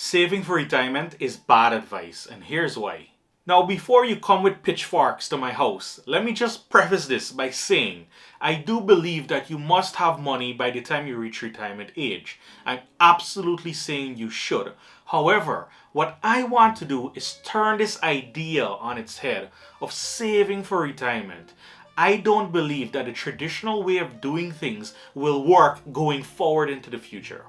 Saving for retirement is bad advice, and here's why. Now, before you come with pitchforks to my house, let me just preface this by saying I do believe that you must have money by the time you reach retirement age. I'm absolutely saying you should. However, what I want to do is turn this idea on its head of saving for retirement. I don't believe that the traditional way of doing things will work going forward into the future.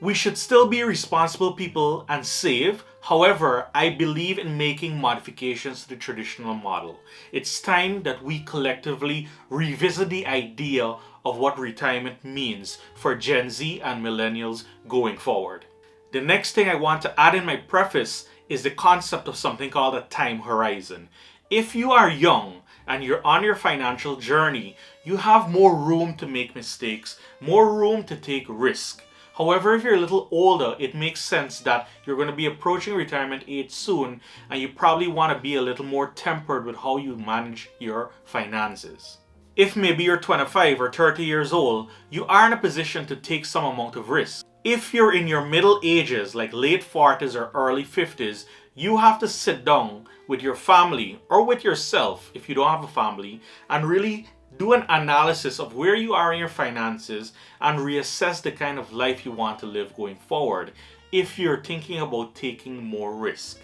We should still be responsible people and save. However, I believe in making modifications to the traditional model. It's time that we collectively revisit the idea of what retirement means for Gen Z and millennials going forward. The next thing I want to add in my preface is the concept of something called a time horizon. If you are young and you're on your financial journey, you have more room to make mistakes, more room to take risk. However, if you're a little older, it makes sense that you're going to be approaching retirement age soon and you probably want to be a little more tempered with how you manage your finances. If maybe you're 25 or 30 years old, you are in a position to take some amount of risk. If you're in your middle ages, like late 40s or early 50s, you have to sit down with your family or with yourself, if you don't have a family, and really do an analysis of where you are in your finances and reassess the kind of life you want to live going forward if you're thinking about taking more risk.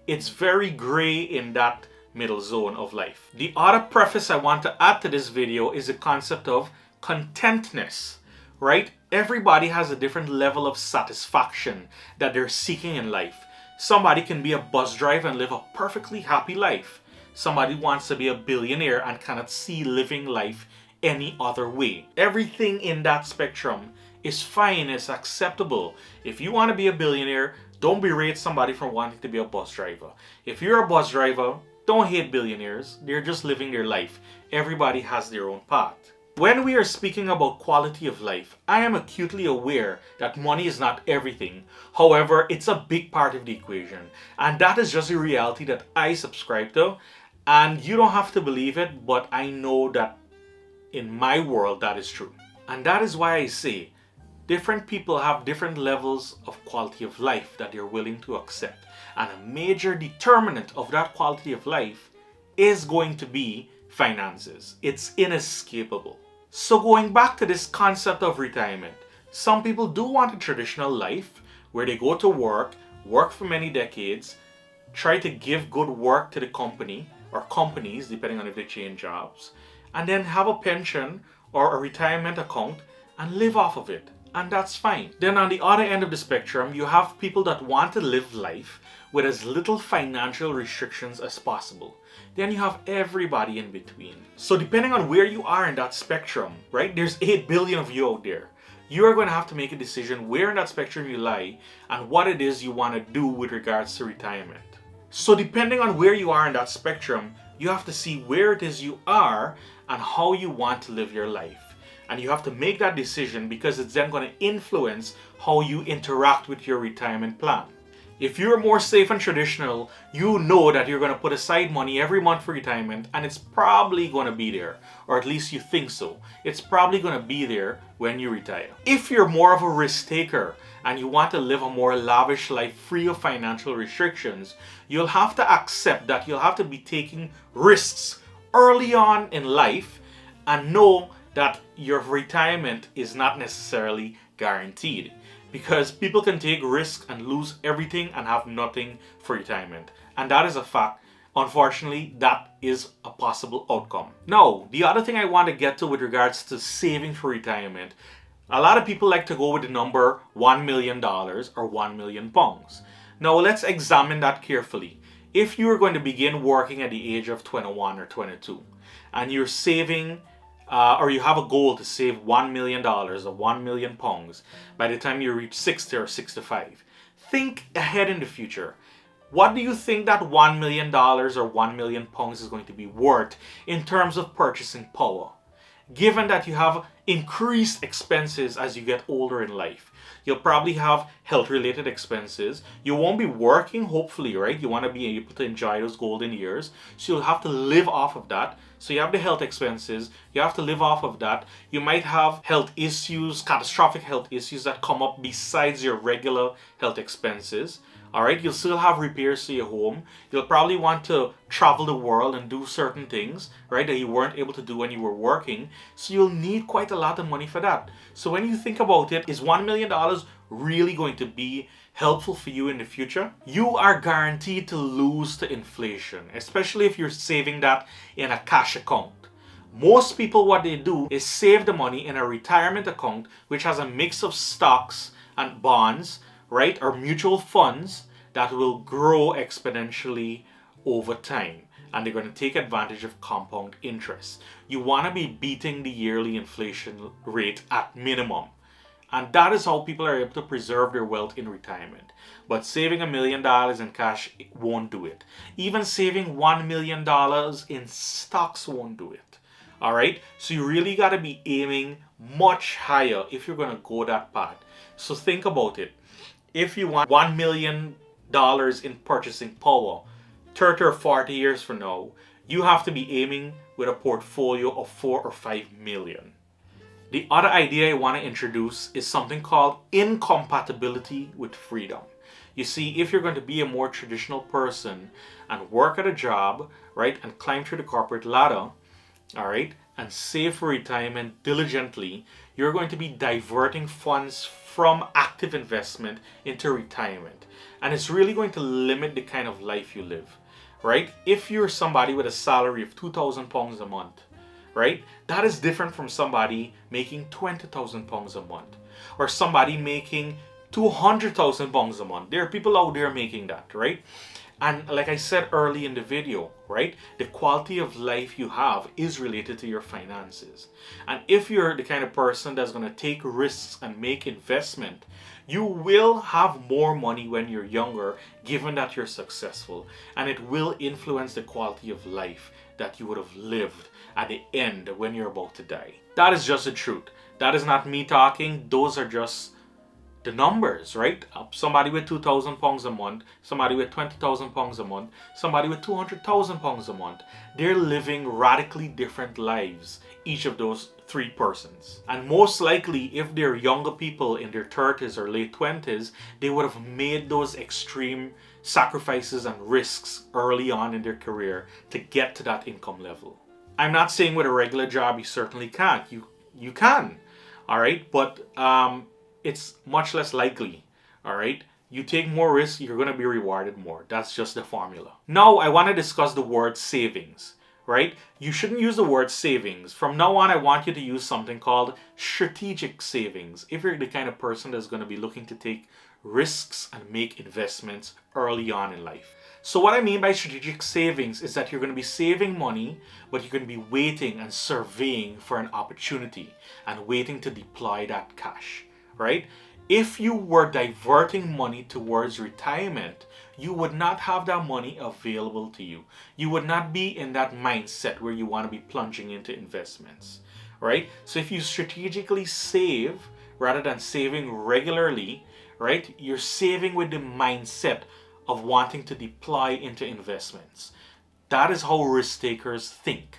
It's very gray in that middle zone of life. The other preface I want to add to this video is the concept of contentness, right? Everybody has a different level of satisfaction that they're seeking in life. Somebody can be a bus driver and live a perfectly happy life. Somebody wants to be a billionaire and cannot see living life any other way. Everything in that spectrum is fine, it's acceptable. If you want to be a billionaire, don't berate somebody for wanting to be a bus driver. If you're a bus driver, don't hate billionaires. They're just living their life. Everybody has their own path. When we are speaking about quality of life, I am acutely aware that money is not everything. However, it's a big part of the equation. And that is just a reality that I subscribe to. And you don't have to believe it, but I know that in my world that is true. And that is why I say different people have different levels of quality of life that they're willing to accept. And a major determinant of that quality of life is going to be finances. It's inescapable. So going back to this concept of retirement, some people do want a traditional life where they go to work for many decades, try to give good work to the company or companies, depending on if they change jobs, and then have a pension or a retirement account and live off of it. And that's fine. Then on the other end of the spectrum, you have people that want to live life with as little financial restrictions as possible. Then you have everybody in between. So depending on where you are in that spectrum, right, there's 8 billion of you out there. You are going to have to make a decision where in that spectrum you lie and what it is you want to do with regards to retirement. So depending on where you are in that spectrum, you have to see where it is you are and how you want to live your life. And you have to make that decision because it's then going to influence how you interact with your retirement plan. If you're more safe and traditional, you know that you're going to put aside money every month for retirement and it's probably going to be there, or at least you think so. It's probably going to be there when you retire. If you're more of a risk taker and you want to live a more lavish life free of financial restrictions, you'll have to accept that you'll have to be taking risks early on in life and know that your retirement is not necessarily guaranteed. Because people can take risks and lose everything and have nothing for retirement. And that is a fact. Unfortunately, that is a possible outcome. Now, the other thing I want to get to with regards to saving for retirement, a lot of people like to go with the number $1 million or 1 million pounds. Now, let's examine that carefully. If you are going to begin working at the age of 21 or 22 and you're saving or you have a goal to save $1 million or 1 million pounds by the time you reach 60 or 65. Think ahead in the future. What do you think that $1 million or 1 million pounds is going to be worth in terms of purchasing power? Given that you have increased expenses as you get older in life. You'll probably have health-related expenses. You won't be working, hopefully, right? You want to be able to enjoy those golden years. So you'll have to live off of that. So you have the health expenses, you have to live off of that. You might have health issues, catastrophic health issues that come up besides your regular health expenses. All right, you'll still have repairs to your home. You'll probably want to travel the world and do certain things, right, that you weren't able to do when you were working. So you'll need quite a lot of money for that. So when you think about it, is $1 million really going to be helpful for you in the future? You are guaranteed to lose to inflation, especially if you're saving that in a cash account. Most people, what they do is save the money in a retirement account, which has a mix of stocks and bonds, right, or mutual funds that will grow exponentially over time. And they're going to take advantage of compound interest. You want to be beating the yearly inflation rate at minimum. And that is how people are able to preserve their wealth in retirement. But saving $1 million in cash won't do it. Even saving $1 million in stocks won't do it. All right? So you really got to be aiming much higher if you're going to go that path. So think about it. If you want $1 million in purchasing power 30 or 40 years from now, you have to be aiming with a portfolio of 4 or 5 million. The other idea I want to introduce is something called incompatibility with freedom. You see, if you're going to be a more traditional person and work at a job, right, and climb through the corporate ladder, all right, and save for retirement diligently, you're going to be diverting funds from active investment into retirement. And it's really going to limit the kind of life you live, right? If you're somebody with a salary of £2,000 a month, right? That is different from somebody making £20,000 a month or somebody making £200,000 a month. There are people out there making that, right? And like I said early in the video, right? The quality of life you have is related to your finances. And if you're the kind of person that's going to take risks and make investment, you will have more money when you're younger, given that you're successful. And it will influence the quality of life that you would have lived at the end when you're about to die. That is just the truth. That is not me talking. Those are just the numbers, right? Somebody with £2,000 a month, somebody with £20,000 a month, somebody with £200,000 a month. They're living radically different lives, each of those three persons. And most likely, if they're younger people in their 30s or late 20s, they would have made those extreme sacrifices and risks early on in their career to get to that income level. I'm not saying with a regular job you certainly can't. You can, all right? But it's much less likely, all right? You take more risks, you're going to be rewarded more. That's just the formula. Now, I want to discuss the word savings, right? You shouldn't use the word savings. From now on, I want you to use something called strategic savings if you're the kind of person that's going to be looking to take risks and make investments early on in life. So what I mean by strategic savings is that you're going to be saving money, but you're going to be waiting and surveying for an opportunity and waiting to deploy that cash, right? If you were diverting money towards retirement, you would not have that money available to you. You would not be in that mindset where you want to be plunging into investments, right? So if you strategically save rather than saving regularly, right, you're saving with the mindset of wanting to deploy into investments. That is how risk takers think.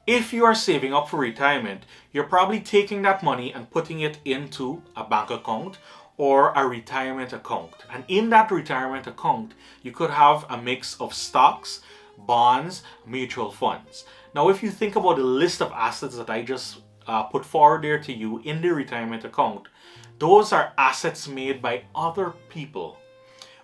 If you are saving up for retirement, you're probably taking that money and putting it into a bank account or a retirement account. And in that retirement account, you could have a mix of stocks, bonds, mutual funds. Now, if you think about the list of assets that I just put forward there to you in the retirement account, those are assets made by other people.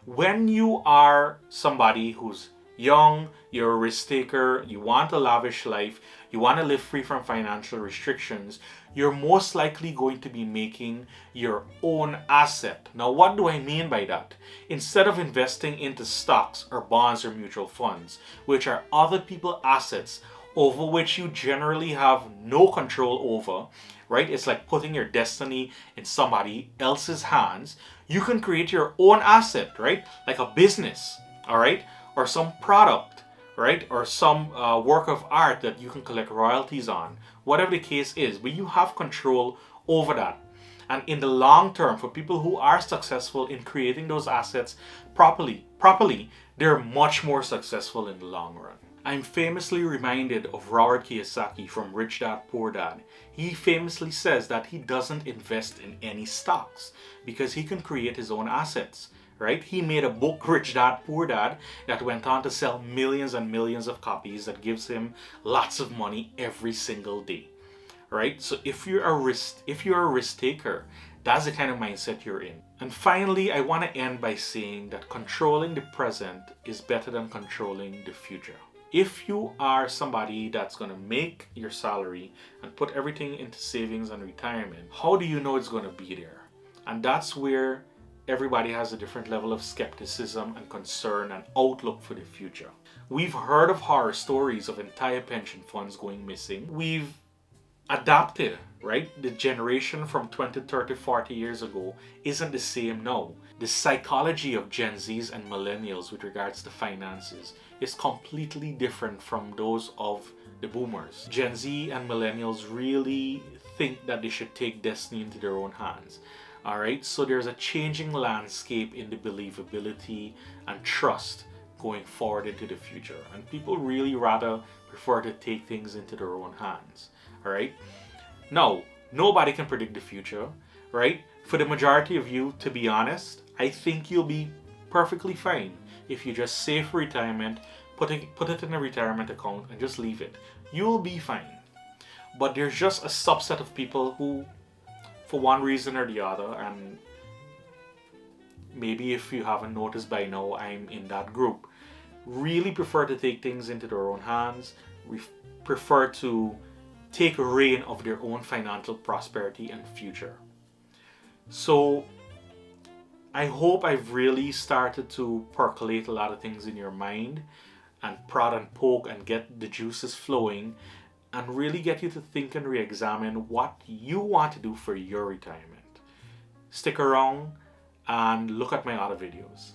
When you are somebody who's young, you're a risk taker, you want a lavish life, you want to live free from financial restrictions, you're most likely going to be making your own asset. Now, what do I mean by that? Instead of investing into stocks or bonds or mutual funds, which are other people's assets over which you generally have no control over, right? It's like putting your destiny in somebody else's hands. You can create your own asset, right? Like a business, all right? Or some product, right? Or some work of art that you can collect royalties on, whatever the case is, but you have control over that. And in the long term, for people who are successful in creating those assets properly, they're much more successful in the long run. I'm famously reminded of Robert Kiyosaki from Rich Dad Poor Dad. He famously says that he doesn't invest in any stocks because he can create his own assets, right? He made a book, Rich Dad Poor Dad, that went on to sell millions and millions of copies that gives him lots of money every single day, right? So if you're a risk taker, that's the kind of mindset you're in. And finally, I want to end by saying that controlling the present is better than controlling the future. If you are somebody that's going to make your salary and put everything into savings and retirement, how do you know it's going to be there? And that's where everybody has a different level of skepticism and concern and outlook for the future. We've heard of horror stories of entire pension funds going missing. We've adapted, right? The generation from 20, 30, 40 years ago isn't the same now. The psychology of Gen Zs and millennials with regards to finances is completely different from those of the boomers. Gen Z and millennials really think that they should take destiny into their own hands. All right, so there's a changing landscape in the believability and trust going forward into the future, and people really rather prefer to take things into their own hands. All right, now nobody can predict the future, right? For the majority of you, to be honest, I think you'll be perfectly fine if you just save for retirement, put it in a retirement account and just leave it. You'll be fine. But there's just a subset of people who, for one reason or the other, and maybe if you haven't noticed by now, I'm in that group, really prefer to take things into their own hands, prefer to take reign of their own financial prosperity and future. So I hope I've really started to percolate a lot of things in your mind and prod and poke and get the juices flowing and really get you to think and re-examine what you want to do for your retirement. Stick around and look at my other videos.